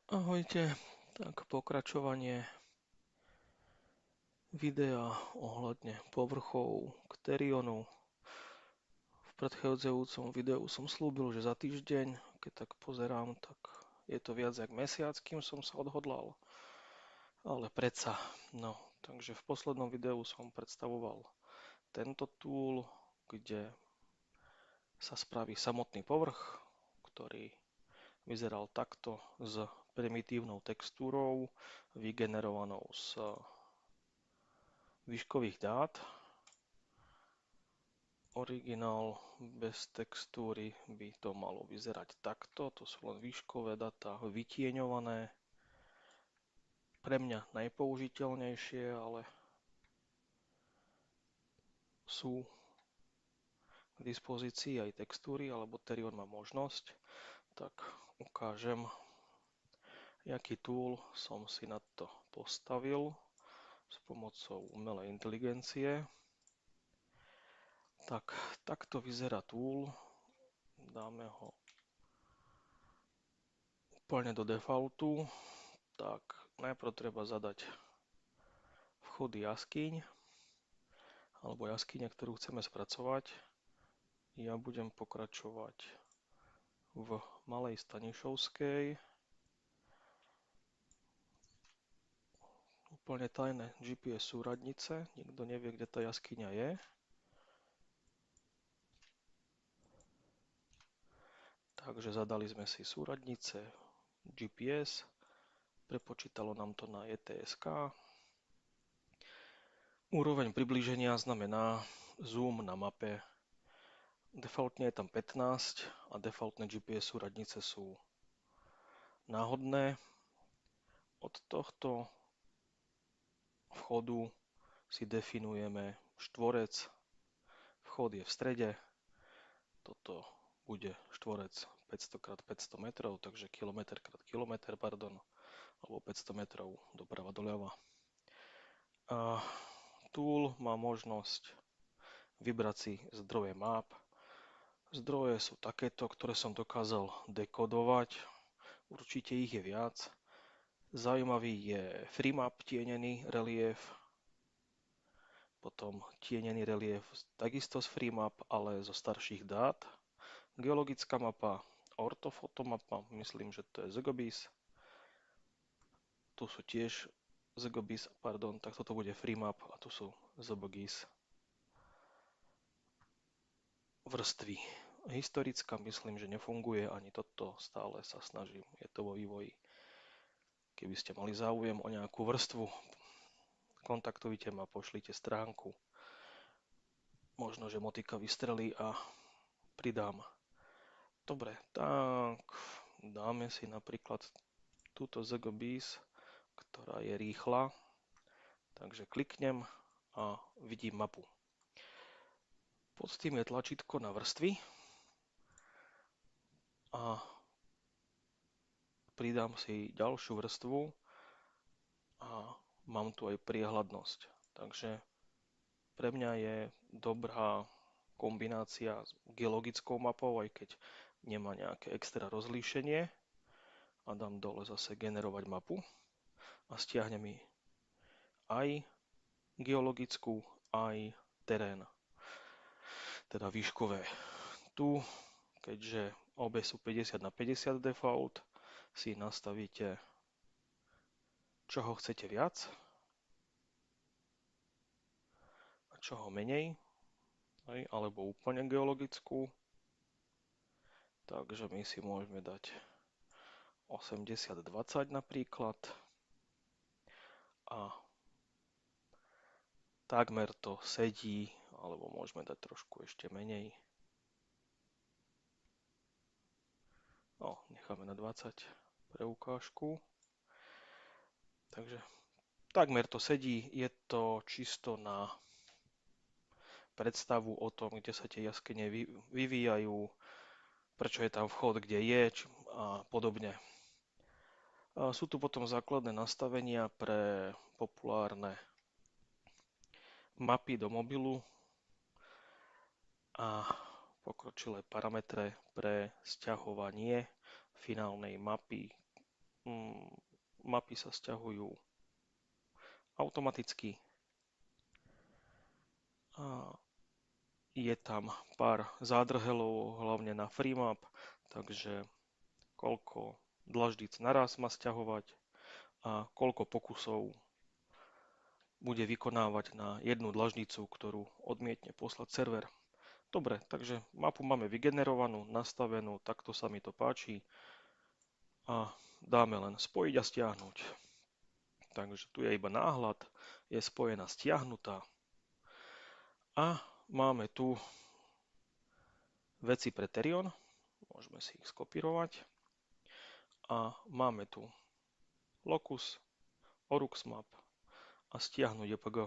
Ahojte, tak pokračovanie videa ohľadne povrchov Kterionu. V predchádzajúcom videu som slúbil, že za týždeň, keď tak pozerám, tak je to viac jak mesiac, kým som sa odhodlal. Ale predsa, no, takže v poslednom videu som predstavoval tento tool, kde sa spraví samotný povrch, ktorý vyzeral takto s primitívnou textúrou, vygenerovanou z výškových dát. Originál bez textúry by to malo vyzerať takto. To sú len výškové dáta, vytieňované. Pre mňa najpoužiteľnejšie, ale sú k dispozícii aj textúry, alebo Terion má možnosť. Tak ukážem, aký tool som si na to postavil s pomocou umelej inteligencie. Tak, takto vyzerá tool. Dáme ho úplne do defaultu. Tak, najprv treba zadať vchody jaskyň, alebo jaskyňa, ktorú chceme spracovať. Ja budem pokračovať v Malej Stanišovskej. Úplne tajné GPS súradnice, nikto nevie, kde tá jaskyňa je. Takže zadali sme si súradnice, GPS, prepočítalo nám to na ETSK. Úroveň priblíženia znamená zoom na mape. Defaultne je tam 15 a defaultné GPS súradnice sú náhodné. Od tohto vchodu si definujeme štvorec. Vchod je v strede. Toto bude štvorec 500 x 500 metrov, takže kilometr krát kilometr, pardon, alebo 500 metrov doprava doľava. A tool má možnosť vybrať si zdroje map. Zdroje sú takéto, ktoré som dokázal dekodovať. Určite ich je viac. Zaujímavý je FreeMap, tienený relief. Potom tienený relief takisto z FreeMap, ale zo starších dát. Geologická mapa, ortofotomapa, myslím, že to je ZGBIS. Tu sú tiež ZGBIS, pardon, tak toto bude FreeMap a tu sú ZBGIS vrstvy. Historická myslím, že nefunguje, ani toto stále sa snažím, je to vo vývoji. Keby ste mali záujem o nejakú vrstvu, kontaktujte ma, pošlite stránku. Možno, že motika vystrelí a pridám. Dobre, tak dáme si napríklad túto ZGBIS, ktorá je rýchla. Takže kliknem a vidím mapu. Pod tým je tlačítko na vrstvy a pridám si ďalšiu vrstvu a mám tu aj priehľadnosť. Takže pre mňa je dobrá kombinácia s geologickou mapou, aj keď nemá nejaké extra rozlíšenie. A dám dole zase generovať mapu a stiahne mi aj geologickú, aj terén, teda výškové. Tu, keďže obe sú 50 na 50 default, si nastavíte, čoho chcete viac a čoho menej, alebo úplne geologickú. Takže my si môžeme dať 80-20 napríklad a takmer to sedí, alebo môžeme dať trošku ešte menej. No, necháme na 20 pre ukážku. Takže takmer to sedí, je to čisto na predstavu o tom, kde sa tie jaskyne vyvíjajú, prečo je tam vchod, kde je a podobne. A sú tu potom základné nastavenia pre populárne mapy do mobilu a pokročilé parametre pre sťahovanie finálnej mapy mm, mapy sa sťahujú automaticky a je tam pár zádrhelov, hlavne na FreeMap, takže koľko dlaždíc naraz má sťahovať a koľko pokusov bude vykonávať na jednu dlaždicu, ktorú odmietne poslať server. Dobre, takže mapu máme vygenerovanú, nastavenú, takto sa mi to páči a dáme len spojiť a stiahnuť. Takže tu je iba náhľad, je spojená stiahnutá a máme tu veci pre Terion, môžeme si ich skopírovať a máme tu locus, oruxmap a stiahnuť JPG.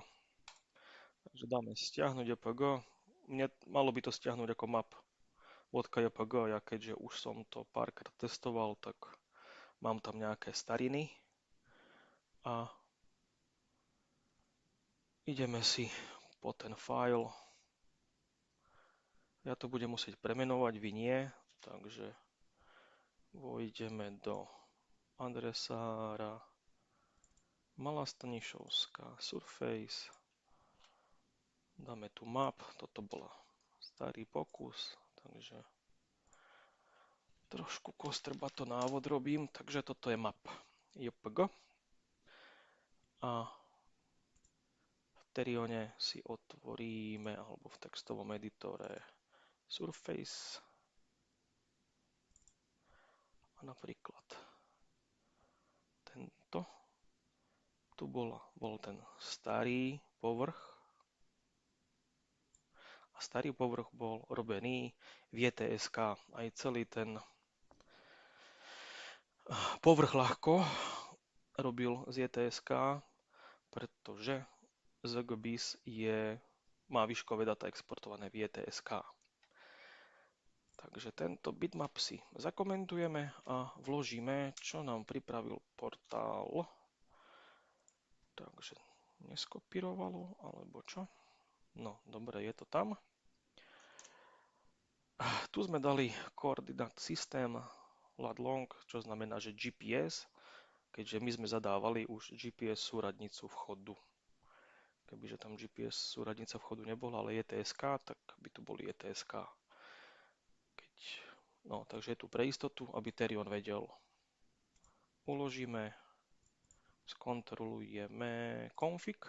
Takže dáme stiahnuť JPG, mne malo by to stiahnuť ako map.jpg, ja keďže už som to párkrát testoval, tak mám tam nejaké stariny a ideme si po ten file. Ja to budem musieť premenovať, vy nie, takže vojdeme do adresára Malá Stanišovská Surface, dáme tu map, toto bol starý pokus, takže trošku kostrbato návod robím, takže toto je map JPG a v Terione si otvoríme, alebo v textovom editore Surface a napríklad tento. Tu bol ten starý povrch a starý povrch bol robený v JTSK. Aj celý ten povrch ľahko robil z JTSK, pretože ZGBIS má výškové data exportované v JTSK. Takže tento bitmap si zakomentujeme a vložíme, čo nám pripravil portál. Takže neskopírovalo, alebo čo? No, dobre, je to tam. Tu sme dali koordinát systém lat.long, čo znamená, že GPS, keďže my sme zadávali už GPS súradnicu vchodu. Kebyže tam GPS súradnica vchodu nebola, ale ETSK, tak by tu boli ETSK. No, takže je tu pre istotu, aby Terion vedel. Uložíme, skontrolujeme config.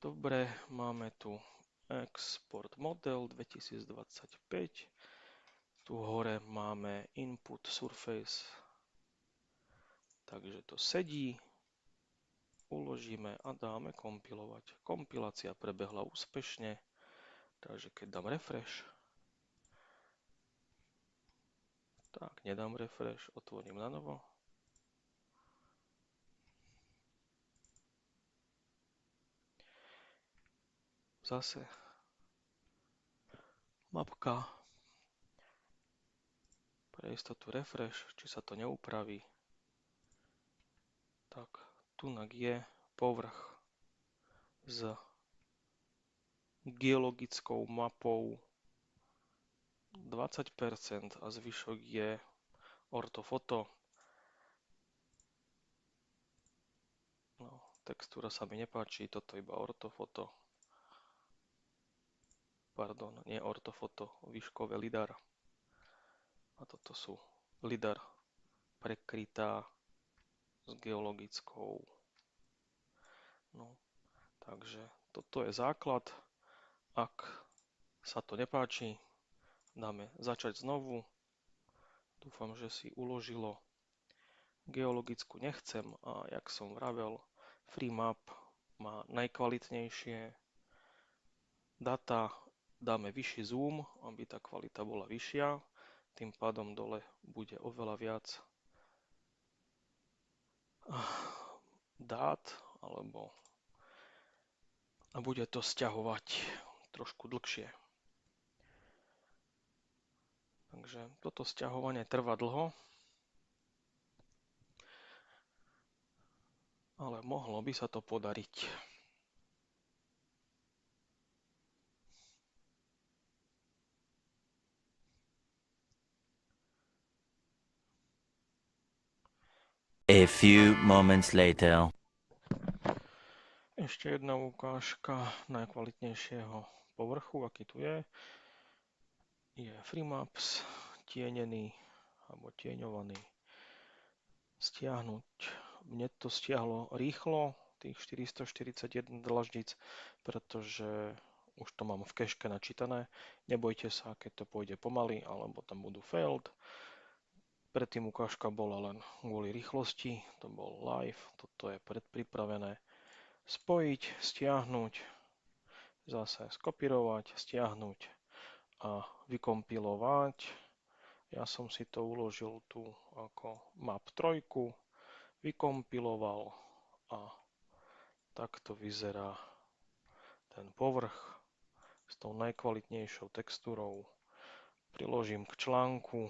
Dobre, máme tu export model 2025. Tu hore máme input surface, takže to sedí. Uložíme a dáme kompilovať. Kompilácia prebehla úspešne, takže keď dám refresh, tak nedám refresh, otvorím na novo. Zase mapka, pre istotu refresh, či sa to neupraví. Tak, tunak je povrch s geologickou mapou 20% a zvyšok je ortofoto. No, textúra sa mi nepáči, toto iba ortofoto. Pardon, nie ortofoto, výškové lidar. A toto sú lidar prekrytá s geologickou. No, takže toto je základ. Ak sa to nepáči, dáme začať znovu. Dúfam, že si uložilo. Geologickú nechcem a jak som vravel, FreeMap má najkvalitnejšie data. Dáme vyšší zoom, aby tá kvalita bola vyššia. Tým pádom dole bude oveľa viac dát, alebo a bude to sťahovať trošku dlhšie. Takže toto sťahovanie trvá dlho, ale mohlo by sa to podariť. A few moments later. Ešte jedna ukážka najkvalitnejšieho povrchu, aký tu je Freemaps, tienený alebo tieňovaný. Stiahnuť. Mne to stiahlo rýchlo, tých 441 dlaždic, pretože už to mám v keške načítané. Nebojte sa, keď to pôjde pomaly, alebo tam budú failed. Predtým ukážka bola len kvôli rýchlosti, to bol live, toto je predpripravené. Spojiť, stiahnuť, zase skopírovať, stiahnuť a vykompilovať. Ja som si to uložil tu ako map 3, vykompiloval a takto vyzerá ten povrch s tou najkvalitnejšou textúrou. Priložím k článku,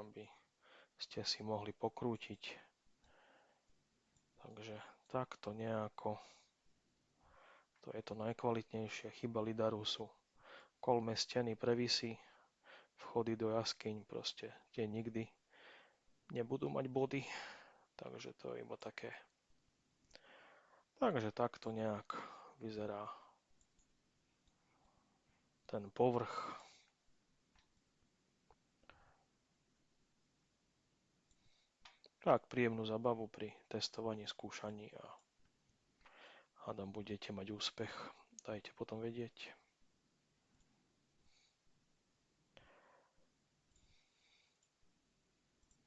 aby ste si mohli pokrútiť. Takže takto nejako. To je to najkvalitnejšie. Chyba Lidarusu. Kolme steny previsy, vchody do jaskyň proste tie nikdy nebudú mať body. Takže to je iba také. Takže takto nejak vyzerá ten povrch. Tak príjemnú zabavu pri testovaní, skúšaní a hádam budete mať úspech. Dajte potom vedieť.